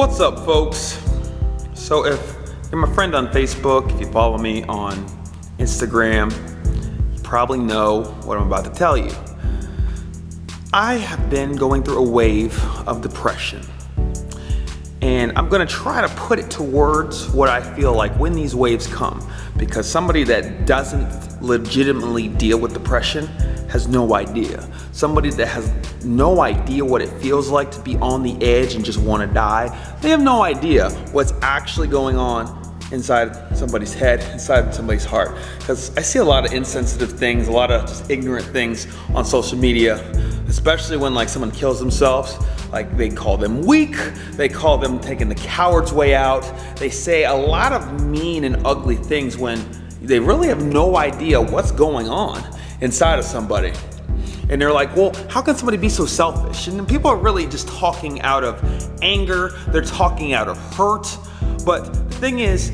What's up, folks? So if you're my friend on Facebook, if you follow me on Instagram, you probably know what I'm about to tell you. I have been going through a wave of depression, and I'm gonna try to put it to words what I feel like when these waves come, because somebody that doesn't legitimately deal with depression has no idea. Somebody that has no idea what it feels like to be on the edge and just want to die, they have no idea what's actually going on inside somebody's head, inside somebody's heart. Because I see a lot of insensitive things, a lot of just ignorant things on social media, especially when like someone kills themselves. Like they call them weak, they call them taking the coward's way out. They say a lot of mean and ugly things when they really have no idea what's going on inside of somebody. And they're like, well, how can somebody be so selfish? And people are really just talking out of anger, they're talking out of hurt. But the thing is,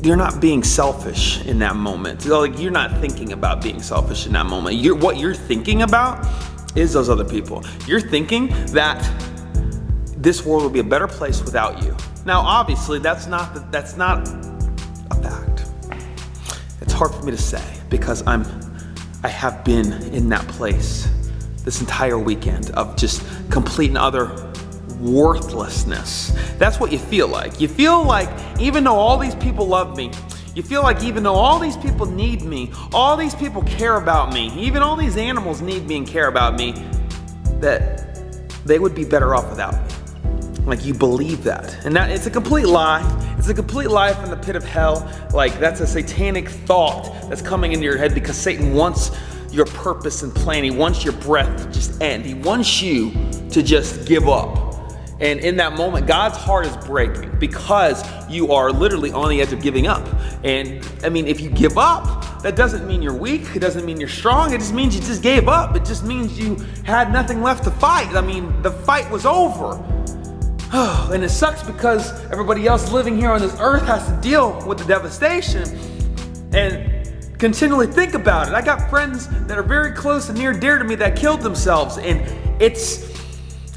you're not being selfish in that moment. Like, you're not thinking about being selfish in that moment. What you're thinking about is those other people. You're thinking that this world would be a better place without you. Now, obviously, that's not a fact. It's hard for me to say because I have been in that place this entire weekend of just complete and utter worthlessness. That's what you feel like. You feel like even though all these people love me, you feel like even though all these people need me, all these people care about me, even all these animals need me and care about me, that they would be better off without me. Like, you believe that. And that it's a complete lie. It's a complete lie from the pit of hell. Like, that's a satanic thought that's coming into your head because Satan wants your purpose and plan. He wants your breath to just end. He wants you to just give up. And in that moment, God's heart is breaking because you are literally on the edge of giving up. And I mean, if you give up, that doesn't mean you're weak. It doesn't mean you're strong. It just means you just gave up. It just means you had nothing left to fight. I mean, the fight was over. And it sucks because everybody else living here on this earth has to deal with the devastation and continually think about it. I got friends that are very close and near and dear to me that killed themselves, and it's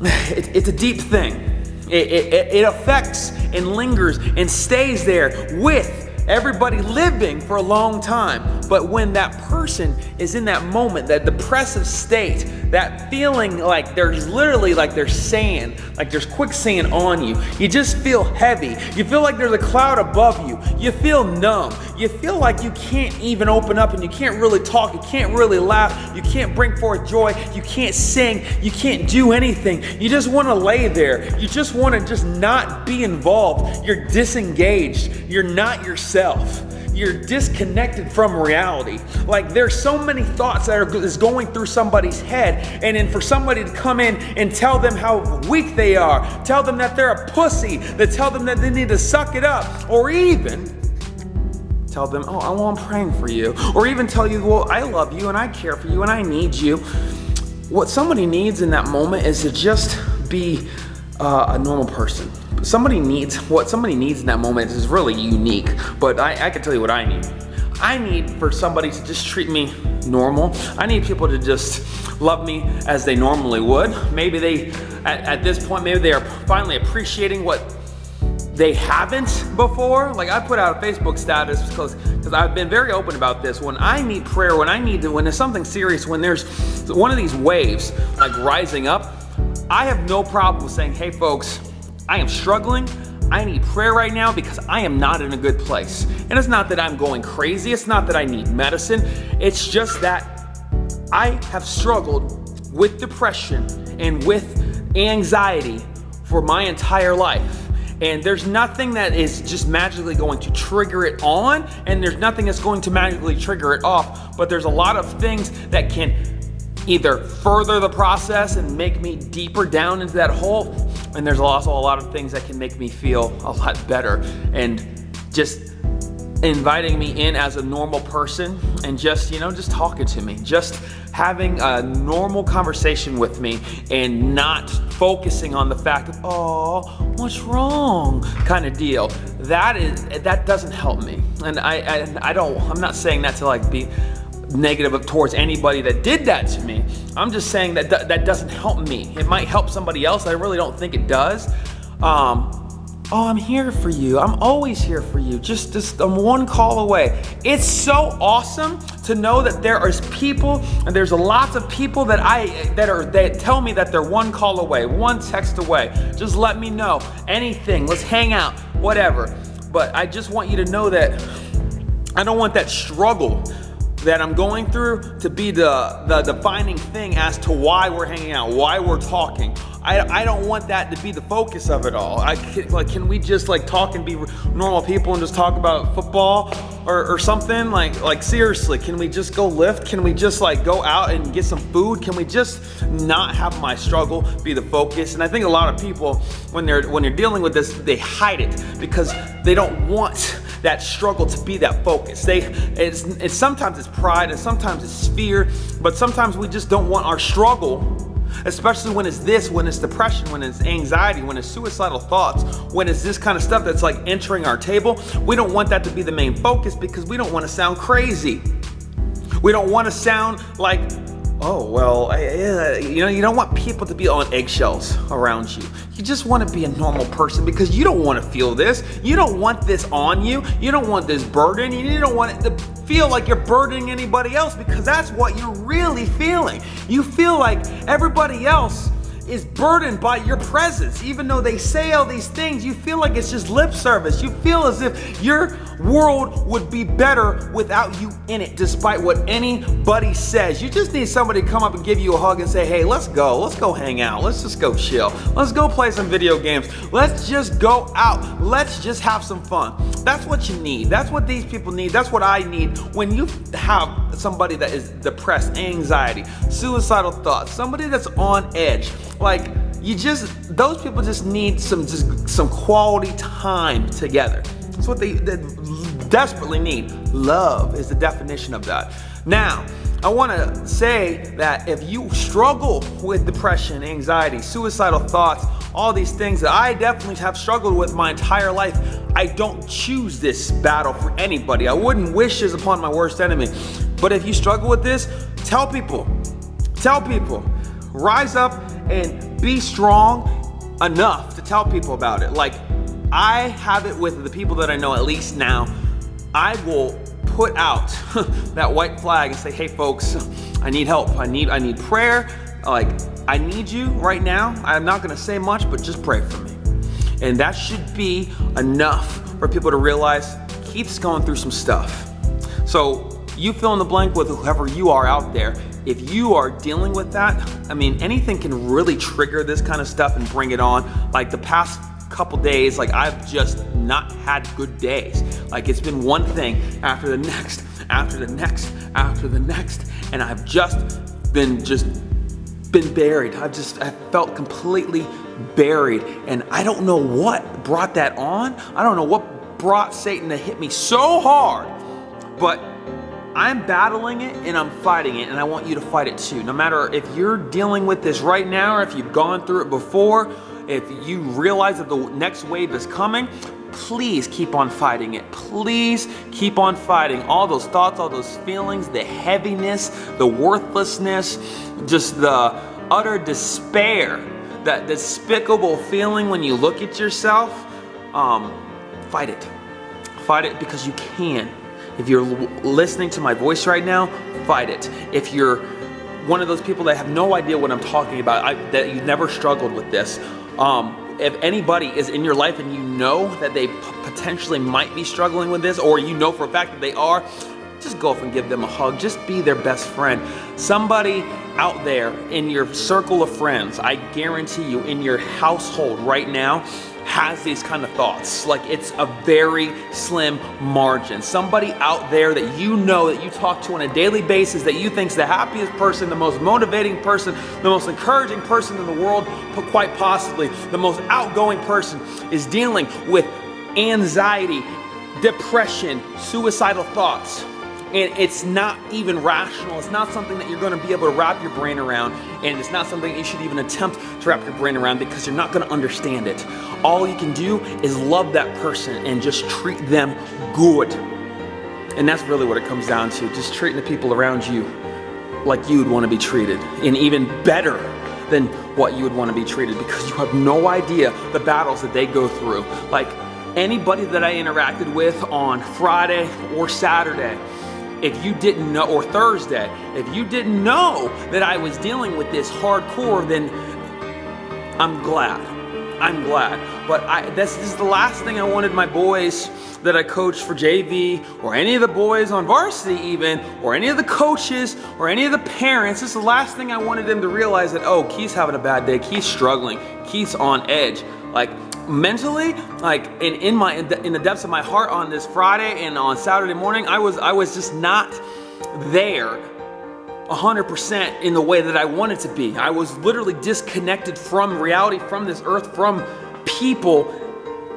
a deep thing. It affects and lingers and stays there with everybody living for a long time. But when that person is in that moment, that depressive state, that feeling like there's literally like there's sand, like there's quicksand on you. You just feel heavy. You feel like there's a cloud above you. You feel numb. You feel like you can't even open up and you can't really talk. You can't really laugh. You can't bring forth joy. You can't sing. You can't do anything. You just want to lay there. You just want to just not be involved. You're disengaged. You're not yourself. You're disconnected from reality. Like, there's so many thoughts that is going through somebody's head, and then for somebody to come in and tell them how weak they are, tell them that they're a pussy, that tell them that they need to suck it up, or even tell them, oh, I'm praying for you, or even tell you, well, I love you and I care for you and I need you. What somebody needs in that moment is to just be a normal person. What somebody needs in that moment is really unique, but I can tell you what I need. I need for somebody to just treat me normal. I need people to just love me as they normally would. Maybe they, at this point, maybe they are finally appreciating what they haven't before. Like, I put out a Facebook status because I've been very open about this. When I need prayer, when there's something serious, when there's one of these waves like rising up, I have no problem with saying, hey folks, I am struggling. I need prayer right now because I am not in a good place. And it's not that I'm going crazy. It's not that I need medicine. It's just that I have struggled with depression and with anxiety for my entire life. And there's nothing that is just magically going to trigger it on, and there's nothing that's going to magically trigger it off. But there's a lot of things that can either further the process and make me deeper down into that hole, and there's also a lot of things that can make me feel a lot better, and just inviting me in as a normal person and just talking to me, just having a normal conversation with me and not focusing on the fact of, oh, what's wrong kind of deal. That doesn't help me. And I'm not saying that to like be negative towards anybody that did that to me. I'm just saying that doesn't help me. It might help somebody else. I really don't think it does. Oh, I'm here for you. I'm always here for you. Just I'm one call away. It's so awesome to know that there is people, and there's lots of people that tell me that they're one call away, one text away. Just let me know. Anything. Let's hang out. Whatever. But I just want you to know that I don't want that struggle that I'm going through to be the defining thing as to why we're hanging out, why we're talking. I don't want that to be the focus of it all. Can we just talk and be normal people and just talk about football or something? Like seriously, can we just go lift? Can we just go out and get some food? Can we just not have my struggle be the focus? And I think a lot of people, when you're dealing with this, they hide it because they don't want that struggle to be that focus. It's sometimes it's pride and sometimes it's fear, but sometimes we just don't want our struggle, especially when it's depression, when it's anxiety, when it's suicidal thoughts, when it's this kind of stuff that's entering our table. We don't want that to be the main focus because we don't want to sound crazy. We don't want to sound like, oh, well, you don't want people to be on eggshells around you. You just want to be a normal person because you don't want to feel this. You don't want this on you. You don't want this burden. You don't want it to feel like you're burdening anybody else because that's what you're really feeling. You feel like everybody else is burdened by your presence. Even though they say all these things, you feel like it's just lip service. You feel as if your world would be better without you in it, despite what anybody says. You just need somebody to come up and give you a hug and say, hey, let's go hang out. Let's just go chill. Let's go play some video games. Let's just go out. Let's just have some fun. That's what you need. That's what these people need. That's what I need. When you have somebody that is depressed, anxiety, suicidal thoughts, somebody that's on edge, those people just need some quality time together. That's what they desperately need. Love is the definition of that. Now, I want to say that if you struggle with depression, anxiety, suicidal thoughts, all these things that I definitely have struggled with my entire life, I don't choose this battle for anybody. I wouldn't wish this upon my worst enemy. But if you struggle with this, tell people. Tell people. Rise up and be strong enough to tell people about it. I have it with the people that I know, at least now. I will put out that white flag and say, hey folks, I need help. I need prayer. I need you right now. I'm not gonna say much, but just pray for me. And that should be enough for people to realize Keith's going through some stuff. So you fill in the blank with whoever you are out there. If you are dealing with that, anything can really trigger this kind of stuff and bring it on. The past couple days, I've just not had good days. It's been one thing after the next, after the next, after the next, and I've just been buried. I felt completely buried, and I don't know what brought that on. I don't know what brought Satan to hit me so hard, but I'm battling it and I'm fighting it, and I want you to fight it too. No matter if you're dealing with this right now or if you've gone through it before, if you realize that the next wave is coming, please keep on fighting it. Please keep on fighting all those thoughts, all those feelings, the heaviness, the worthlessness, just the utter despair, that despicable feeling when you look at yourself. Fight it. Fight it because you can. If you're listening to my voice right now, fight it. If you're one of those people that have no idea what I'm talking about, that you've never struggled with this, if anybody is in your life and you know that they potentially might be struggling with this, or you know for a fact that they are, just go up and give them a hug. Just be their best friend. Somebody out there in your circle of friends, I guarantee you, in your household right now, has these kind of thoughts. It's a very slim margin. Somebody out there that you know, that you talk to on a daily basis, that you think's the happiest person, the most motivating person, the most encouraging person in the world, but quite possibly the most outgoing person, is dealing with anxiety, depression, suicidal thoughts. And it's not even rational. It's not something that you're going to be able to wrap your brain around. And it's not something that you should even attempt to wrap your brain around, because you're not going to understand it. All you can do is love that person and just treat them good. And that's really what it comes down to. Just treating the people around you like you'd want to be treated. And even better than what you would want to be treated, because you have no idea the battles that they go through. Like anybody that I interacted with on Friday or Saturday, if you didn't know, or Thursday, if you didn't know that I was dealing with this hardcore, then I'm glad. But this is the last thing I wanted my boys that I coached for JV, or any of the boys on varsity even, or any of the coaches, or any of the parents. This is the last thing I wanted them to realize, that, oh, Keith's having a bad day, Keith's struggling, Keith's on edge. Like mentally, like in the depths of my heart on this Friday and on Saturday morning, I was just not there 100% in the way that I wanted to be. I was literally disconnected from reality, from this earth, from people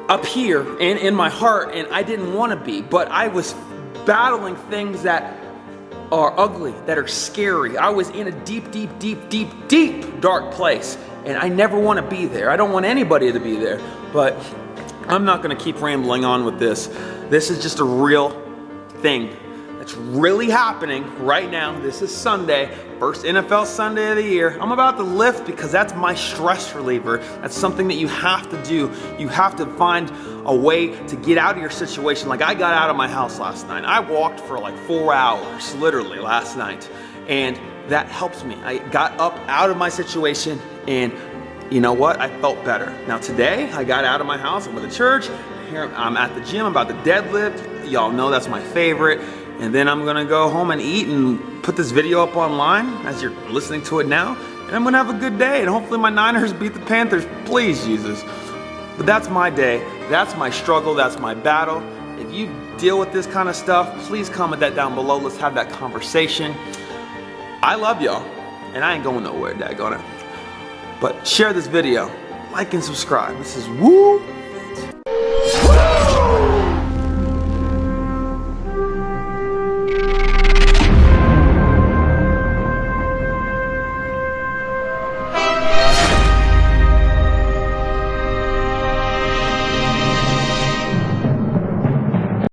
up here in my heart, and I didn't want to be. But I was battling things that are ugly, that are scary. I was in a deep, dark place, and I never want to be there. I don't want anybody to be there. But I'm not going to keep rambling on with this. This is just a real thing that's really happening right now. This is Sunday, first NFL Sunday of the year. I'm about to lift because that's my stress reliever. That's something that you have to do. You have to find a way to get out of your situation. Like I got out of my house last night. I walked for like 4 hours, literally last night. And that helps me. I got up out of my situation, and you know what? I felt better. Now today, I got out of my house, I went to church. Here I'm at the gym, I'm about to deadlift. Y'all know that's my favorite. And then I'm gonna go home and eat and put this video up online as you're listening to it now. And I'm gonna have a good day, and hopefully my Niners beat the Panthers. Please, Jesus. But that's my day, that's my struggle, that's my battle. If you deal with this kind of stuff, please comment that down below. Let's have that conversation. I love y'all, and I ain't going nowhere, daggone it. But share this video, like and subscribe. This is Woo!